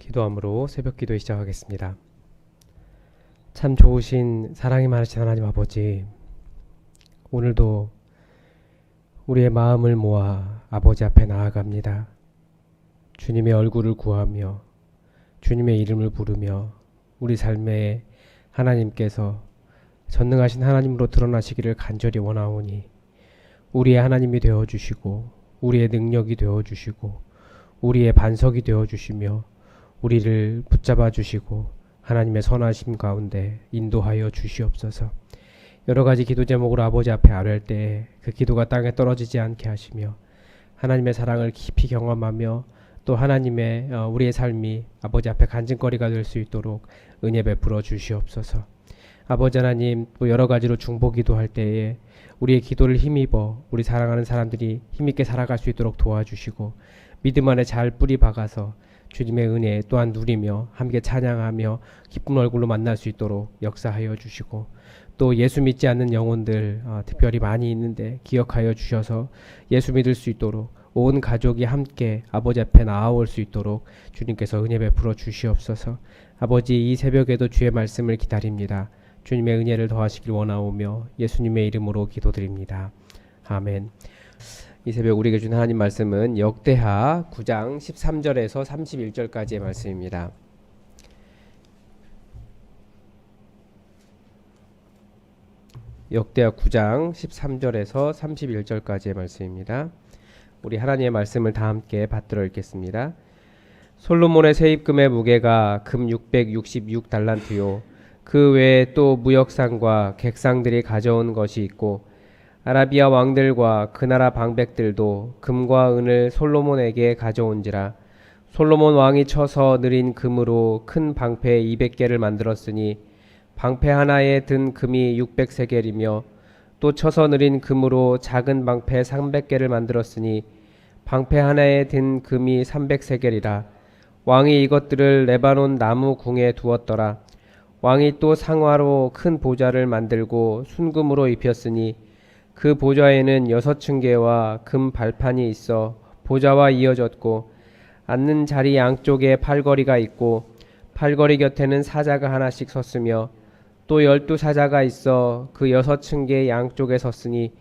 기도함으로 새벽 기도 시작하겠습니다. 참 좋으신 사랑이 많으신 하나님 아버지, 오늘도 우리의 마음을 모아 아버지 앞에 나아갑니다. 주님의 얼굴을 구하며 주님의 이름을 부르며 우리 삶에 하나님께서 전능하신 하나님으로 드러나시기를 간절히 원하오니 우리의 하나님이 되어주시고 우리의 능력이 되어주시고 우리의 반석이 되어주시며 우리를 붙잡아 주시고 하나님의 선하심 가운데 인도하여 주시옵소서. 여러가지 기도 제목으로 아버지 앞에 아뢰할 때 그 기도가 땅에 떨어지지 않게 하시며 하나님의 사랑을 깊이 경험하며 또 하나님의 우리의 삶이 아버지 앞에 간증거리가 될 수 있도록 은혜 베풀어 주시옵소서. 아버지 하나님, 또 여러가지로 중보기도 할 때에 우리의 기도를 힘입어 우리 사랑하는 사람들이 힘있게 살아갈 수 있도록 도와주시고 믿음 안에 잘 뿌리 박아서 주님의 은혜 또한 누리며 함께 찬양하며 기쁜 얼굴로 만날 수 있도록 역사하여 주시고 또 예수 믿지 않는 영혼들 특별히 많이 있는데 기억하여 주셔서 예수 믿을 수 있도록 온 가족이 함께 아버지 앞에 나아올 수 있도록 주님께서 은혜 베풀어 주시옵소서. 아버지, 이 새벽에도 주의 말씀을 기다립니다. 주님의 은혜를 더하시길 원하오며 예수님의 이름으로 기도드립니다. 아멘. 이 새벽 우리에게 준 하나님 말씀은 역대하 9장 13절에서 31절까지의 말씀입니다. 역대하 9장 13절에서 31절까지의 말씀입니다. 우리 하나님의 말씀을 다 함께 받들어 읽겠습니다. 솔로몬의 세입금의 무게가 금 666달란트요. 그 외에 또 무역상과 객상들이 가져온 것이 있고 아라비아 왕들과 그 나라 방백들도 금과 은을 솔로몬에게 가져온지라. 솔로몬 왕이 쳐서 느린 금으로 큰 방패 200개를 만들었으니 방패 하나에 든 금이 600세겔이며 또 쳐서 느린 금으로 작은 방패 300개를 만들었으니 방패 하나에 든 금이 300세겔이라. 왕이 이것들을 레바논 나무 궁에 두었더라. 왕이 또 상화로 큰 보좌를 만들고 순금으로 입혔으니 그 보좌에는 6층계와 금 발판이 있어 보좌와 이어졌고 앉는 자리 양쪽에 팔걸이가 있고 팔걸이 곁에는 사자가 하나씩 섰으며 또 12사자가 있어 그 6층계 양쪽에 섰으니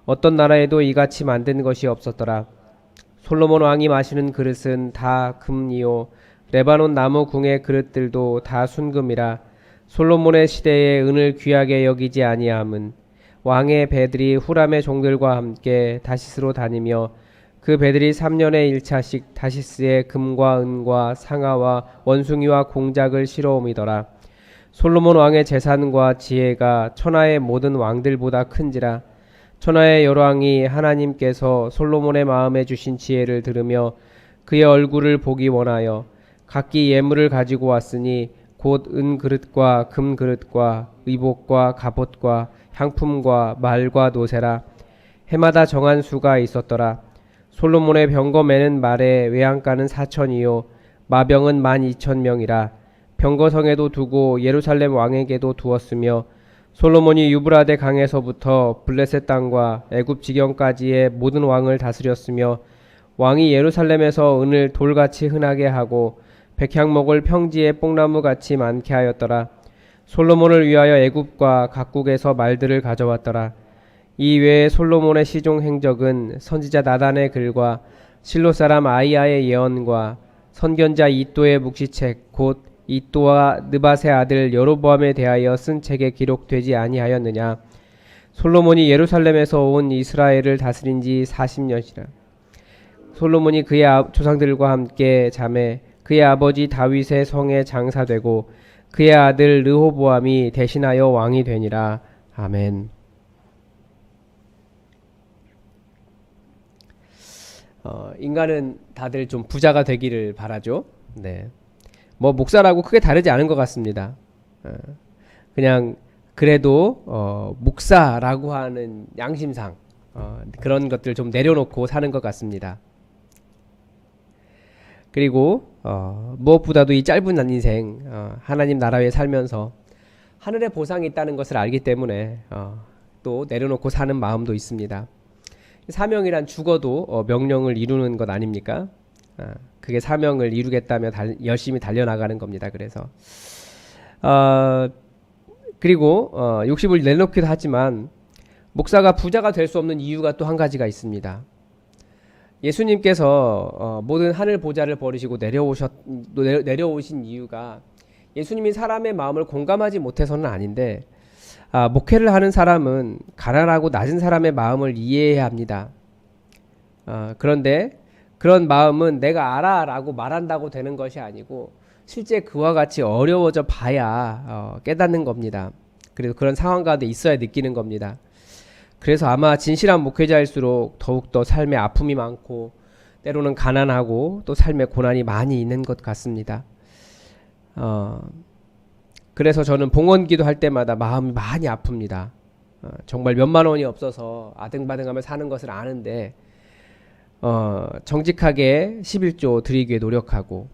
어떤 나라에도 이같이 만든 것이 없었더라. 솔로몬 왕이 마시는 그릇은 다 금이요 레바논 나무 궁의 그릇들도 다 순금이라. 솔로몬의 시대에 은을 귀하게 여기지 아니함은 왕의 배들이 후람의 종들과 함께 다시스로 다니며 그 배들이 3년에 1차씩 다시스에 금과 은과 상아와 원숭이와 공작을 실어오미더라. 솔로몬 왕의 재산과 지혜가 천하의 모든 왕들보다 큰지라. 천하의 열왕이 하나님께서 솔로몬의 마음에 주신 지혜를 들으며 그의 얼굴을 보기 원하여 각기 예물을 가지고 왔으니 곧 은 그릇과 금 그릇과 의복과 갑옷과 향품과 말과 노새라. 해마다 정한 수가 있었더라. 솔로몬의 병거매는 말에 외양간은 4천이요 마병은 12,000명이라. 병거성에도 두고 예루살렘 왕에게도 두었으며 솔로몬이 유브라데 강에서부터 블레셋 땅과 애굽 지경까지의 모든 왕을 다스렸으며 왕이 예루살렘에서 은을 돌같이 흔하게 하고 백향목을 평지에 뽕나무같이 많게 하였더라. 솔로몬을 위하여 애굽과 각국에서 말들을 가져왔더라. 이 외에 솔로몬의 시종 행적은 선지자 나단의 글과 실로 사람 아이야의 예언과 선견자 이또의 묵시책 곧 이또와 느밧의 아들 여로보암에 대하여 쓴 책에 기록되지 아니하였느냐. 솔로몬이 예루살렘에서 온 이스라엘을 다스린 지 40년이라. 솔로몬이 그의 조상들과 함께 자매 그의 아버지 다윗의 성에 장사되고 그의 아들 르호보암이 대신하여 왕이 되니라. 아멘. 인간은 다들 좀 부자가 되기를 바라죠. 네. 뭐 목사라고 크게 다르지 않은 것 같습니다. 그냥 그래도 목사라고 하는 양심상 그런 것들 좀 내려놓고 사는 것 같습니다. 그리고 무엇보다도 이 짧은 인생 하나님 나라에 살면서 하늘의 보상이 있다는 것을 알기 때문에 또 내려놓고 사는 마음도 있습니다. 사명이란 죽어도 명령을 이루는 것 아닙니까? 그게 사명을 이루겠다며 열심히 달려나가는 겁니다. 그래서 그리고 욕심을 내놓기도 하지만 목사가 부자가 될 수 없는 이유가 또 한 가지가 있습니다. 예수님께서 모든 하늘 보좌를 버리시고 내려오신 이유가 예수님이 사람의 마음을 공감하지 못해서는 아닌데, 목회를 하는 사람은 가난하고 낮은 사람의 마음을 이해해야 합니다. 그런데 그런 마음은 내가 알아 라고 말한다고 되는 것이 아니고 실제 그와 같이 어려워져 봐야 깨닫는 겁니다. 그래서 그런 상황 가운데 있어야 느끼는 겁니다. 그래서 아마 진실한 목회자일수록 더욱더 삶의 아픔이 많고 때로는 가난하고 또 삶의 고난이 많이 있는 것 같습니다. 그래서 저는 봉헌기도 할 때마다 마음이 많이 아픕니다. 정말 몇만 원이 없어서 아등바등하며 사는 것을 아는데 정직하게 11조 드리기에 노력하고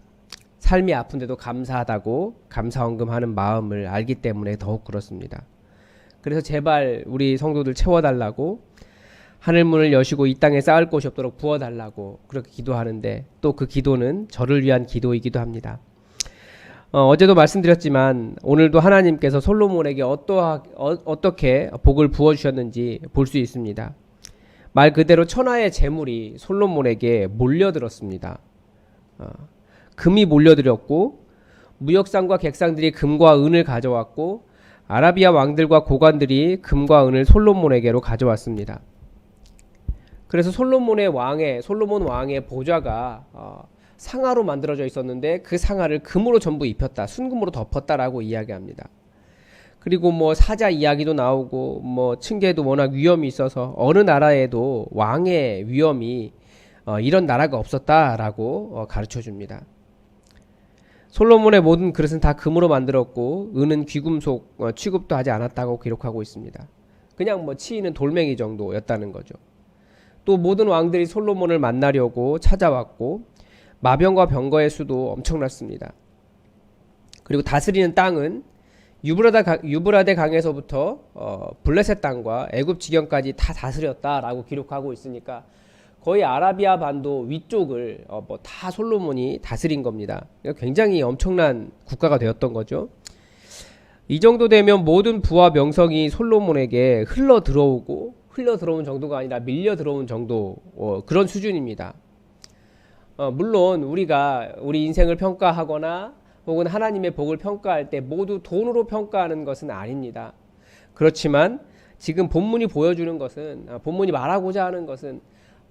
삶이 아픈데도 감사하다고 감사헌금하는 마음을 알기 때문에 더욱 그렇습니다. 그래서 제발 우리 성도들 채워달라고, 하늘문을 여시고 이 땅에 쌓을 곳이 없도록 부어달라고 그렇게 기도하는데, 또 그 기도는 저를 위한 기도이기도 합니다. 어제도 말씀드렸지만 오늘도 하나님께서 솔로몬에게 어떻게 복을 부어주셨는지 볼 수 있습니다. 말 그대로 천하의 재물이 솔로몬에게 몰려들었습니다. 금이 몰려들었고 무역상과 객상들이 금과 은을 가져왔고 아라비아 왕들과 고관들이 금과 은을 솔로몬에게로 가져왔습니다. 그래서 솔로몬 왕의 보좌가 상아로 만들어져 있었는데 그 상아를 금으로 전부 입혔다, 순금으로 덮었다라고 이야기합니다. 그리고 뭐 사자 이야기도 나오고 뭐 층계도 워낙 위험이 있어서 어느 나라에도 왕의 위험이 이런 나라가 없었다라고 가르쳐 줍니다. 솔로몬의 모든 그릇은 다 금으로 만들었고 은은 귀금속 취급도 하지 않았다고 기록하고 있습니다. 그냥 뭐 치이는 돌멩이 정도였다는 거죠. 또 모든 왕들이 솔로몬을 만나려고 찾아왔고 마병과 병거의 수도 엄청났습니다. 그리고 다스리는 땅은 유브라데 강에서부터 블레셋 땅과 애굽 지경까지 다 다스렸다라고 기록하고 있으니까 거의 아라비아 반도 위쪽을 다 솔로몬이 다스린 겁니다. 굉장히 엄청난 국가가 되었던 거죠. 이 정도 되면 모든 부와 명성이 솔로몬에게 흘러 들어온 정도가 아니라 밀려 들어온 정도, 그런 수준입니다. 물론 우리가 우리 인생을 평가하거나 혹은 하나님의 복을 평가할 때 모두 돈으로 평가하는 것은 아닙니다. 그렇지만 지금 본문이 보여주는 것은, 본문이 말하고자 하는 것은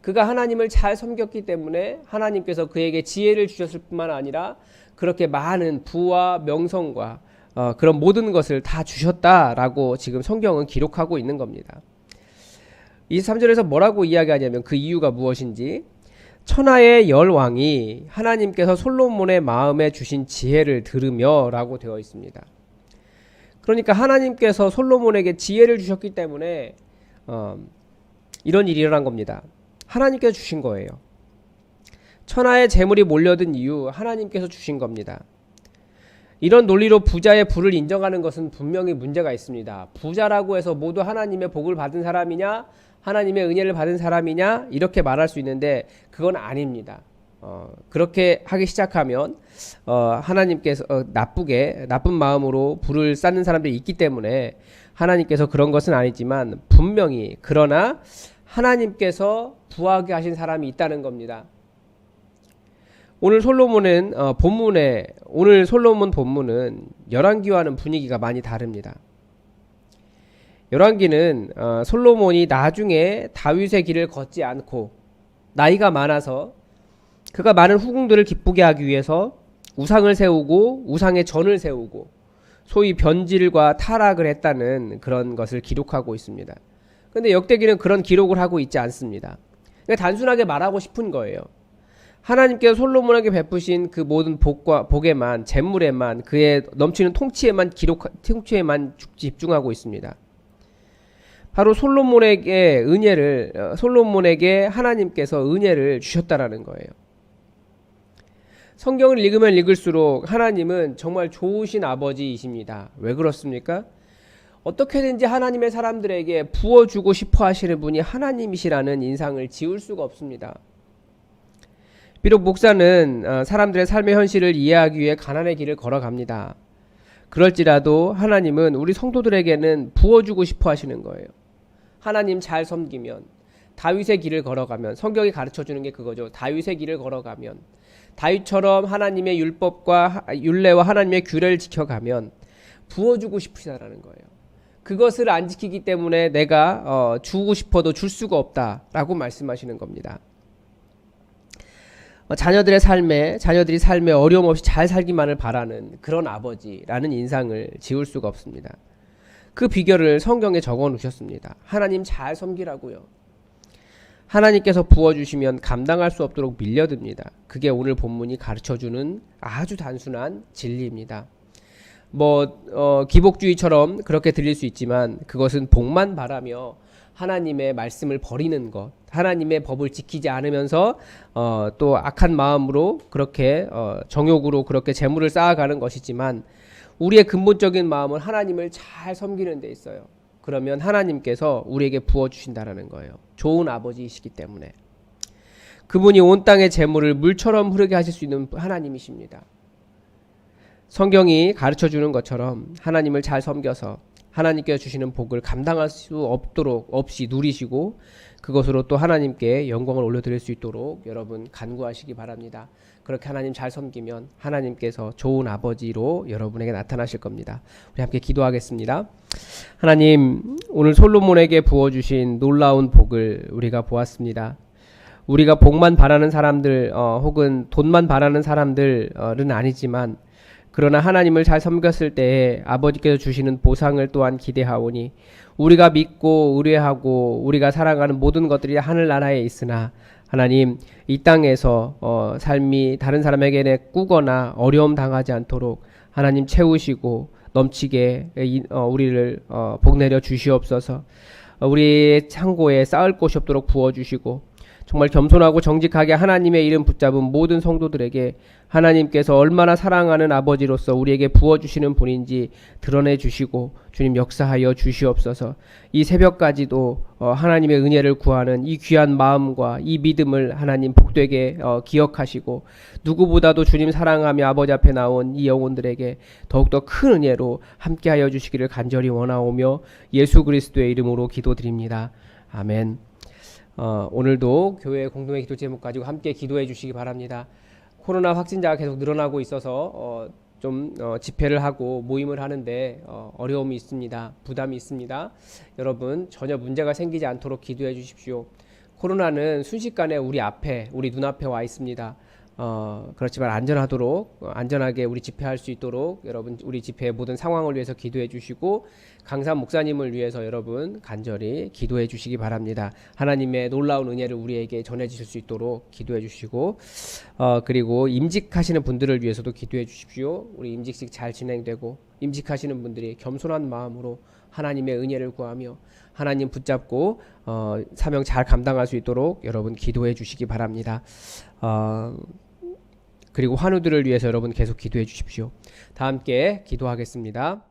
그가 하나님을 잘 섬겼기 때문에 하나님께서 그에게 지혜를 주셨을 뿐만 아니라 그렇게 많은 부와 명성과 그런 모든 것을 다 주셨다라고 지금 성경은 기록하고 있는 겁니다. 23절에서 뭐라고 이야기하냐면 그 이유가 무엇인지, 천하의 열왕이 하나님께서 솔로몬의 마음에 주신 지혜를 들으며 라고 되어 있습니다. 그러니까 하나님께서 솔로몬에게 지혜를 주셨기 때문에 이런 일이 일어난 겁니다. 하나님께서 주신 거예요. 천하의 재물이 몰려든 이유, 하나님께서 주신 겁니다. 이런 논리로 부자의 부를 인정하는 것은 분명히 문제가 있습니다. 부자라고 해서 모두 하나님의 복을 받은 사람이냐, 하나님의 은혜를 받은 사람이냐, 이렇게 말할 수 있는데 그건 아닙니다. 그렇게 하기 시작하면 하나님께서 나쁜 마음으로 부를 쌓는 사람들이 있기 때문에 하나님께서 그런 것은 아니지만 분명히, 그러나 하나님께서 부하게 하신 사람이 있다는 겁니다. 오늘 솔로몬 본문은 열왕기와는 분위기가 많이 다릅니다. 열왕기는 솔로몬이 나중에 다윗의 길을 걷지 않고 나이가 많아서 그가 많은 후궁들을 기쁘게 하기 위해서 우상을 세우고 우상의 전을 세우고 소위 변질과 타락을 했다는 그런 것을 기록하고 있습니다. 그런데 역대기는 그런 기록을 하고 있지 않습니다. 그러니까 단순하게 말하고 싶은 거예요. 하나님께서 솔로몬에게 베푸신 그 모든 복에만, 재물에만, 그의 넘치는 통치에만 집중하고 있습니다. 바로 솔로몬에게 하나님께서 은혜를 주셨다라는 거예요. 성경을 읽으면 읽을수록 하나님은 정말 좋으신 아버지이십니다. 왜 그렇습니까? 어떻게든지 하나님의 사람들에게 부어주고 싶어 하시는 분이 하나님이시라는 인상을 지울 수가 없습니다. 비록 목사는 사람들의 삶의 현실을 이해하기 위해 가난의 길을 걸어갑니다. 그럴지라도 하나님은 우리 성도들에게는 부어주고 싶어 하시는 거예요. 하나님 잘 섬기면, 다윗의 길을 걸어가면, 성경이 가르쳐주는 게 그거죠. 다윗의 길을 걸어가면, 다윗처럼 하나님의 율법과 율례와 하나님의 규례를 지켜가면 부어주고 싶으시다라는 거예요. 그것을 안 지키기 때문에 내가 주고 싶어도 줄 수가 없다라고 말씀하시는 겁니다. 자녀들이 삶에 어려움 없이 잘 살기만을 바라는 그런 아버지라는 인상을 지울 수가 없습니다. 그 비결을 성경에 적어 놓으셨습니다. 하나님 잘 섬기라고요. 하나님께서 부어주시면 감당할 수 없도록 밀려듭니다. 그게 오늘 본문이 가르쳐주는 아주 단순한 진리입니다. 기복주의처럼 그렇게 들릴 수 있지만 그것은 복만 바라며 하나님의 말씀을 버리는 것, 하나님의 법을 지키지 않으면서 또 악한 마음으로 그렇게 정욕으로 그렇게 재물을 쌓아가는 것이지만 우리의 근본적인 마음은 하나님을 잘 섬기는 데 있어요. 그러면 하나님께서 우리에게 부어주신다라는 거예요. 좋은 아버지이시기 때문에. 그분이 온 땅의 재물을 물처럼 흐르게 하실 수 있는 하나님이십니다. 성경이 가르쳐주는 것처럼 하나님을 잘 섬겨서 하나님께서 주시는 복을 감당할 수 없도록 없이 누리시고 그것으로 또 하나님께 영광을 올려드릴 수 있도록 여러분 간구하시기 바랍니다. 그렇게 하나님 잘 섬기면 하나님께서 좋은 아버지로 여러분에게 나타나실 겁니다. 우리 함께 기도하겠습니다. 하나님, 오늘 솔로몬에게 부어주신 놀라운 복을 우리가 보았습니다. 우리가 복만 바라는 사람들 혹은 돈만 바라는 사람들은 아니지만 그러나 하나님을 잘 섬겼을 때에 아버지께서 주시는 보상을 또한 기대하오니 우리가 믿고 의뢰하고 우리가 사랑하는 모든 것들이 하늘나라에 있으나 하나님 이 땅에서 삶이 다른 사람에게 꾸거나 어려움 당하지 않도록 하나님 채우시고 넘치게 우리를 복내려 주시옵소서. 우리 창고에 쌓을 곳이 없도록 부어주시고 정말 겸손하고 정직하게 하나님의 이름 붙잡은 모든 성도들에게 하나님께서 얼마나 사랑하는 아버지로서 우리에게 부어주시는 분인지 드러내 주시고 주님 역사하여 주시옵소서. 이 새벽까지도 하나님의 은혜를 구하는 이 귀한 마음과 이 믿음을 하나님 복되게 기억하시고 누구보다도 주님 사랑하며 아버지 앞에 나온 이 영혼들에게 더욱더 큰 은혜로 함께하여 주시기를 간절히 원하오며 예수 그리스도의 이름으로 기도드립니다. 아멘. 오늘도 교회 공동의 기도 제목 가지고 함께 기도해 주시기 바랍니다. 코로나 확진자가 계속 늘어나고 있어서 집회를 하고 모임을 하는데 어려움이 있습니다. 부담이 있습니다. 여러분 전혀 문제가 생기지 않도록 기도해 주십시오. 코로나는 순식간에 우리 눈앞에 와 있습니다. 그렇지만 안전하게 우리 집회할 수 있도록 여러분 우리 집회의 모든 상황을 위해서 기도해 주시고 강산 목사님을 위해서 여러분 간절히 기도해 주시기 바랍니다. 하나님의 놀라운 은혜를 우리에게 전해 주실 수 있도록 기도해 주시고 그리고 임직하시는 분들을 위해서도 기도해 주십시오. 우리 임직식 잘 진행되고 임직하시는 분들이 겸손한 마음으로 하나님의 은혜를 구하며 하나님 붙잡고 사명 잘 감당할 수 있도록 여러분 기도해 주시기 바랍니다. 그리고 환우들을 위해서 여러분 계속 기도해 주십시오. 다 함께 기도하겠습니다.